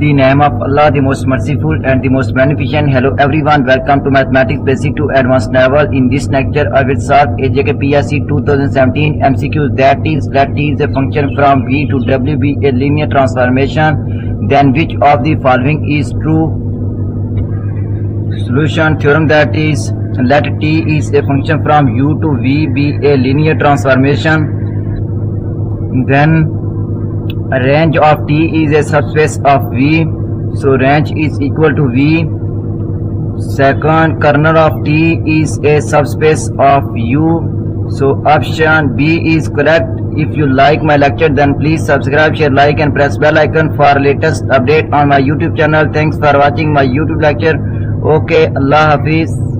the name of Allah, the most merciful and the most beneficent. Hello everyone, welcome to Mathematics Basic to Advanced level. In this lecture, I will solve AJK PSC 2017 MCQs. That is, let T is a function from V to W be a linear transformation. Then which of the following is true? Solution theorem, that is, let T is a function from U to V be a linear transformation. Then range of T is a subspace of V, so range is equal to V. Second, kernel of T is a subspace of U, so option B is correct. If you like my lecture, then please subscribe, share, like and press bell icon for latest update on my YouTube channel. Thanks for watching my YouTube lecture. Okay, Allah Hafiz.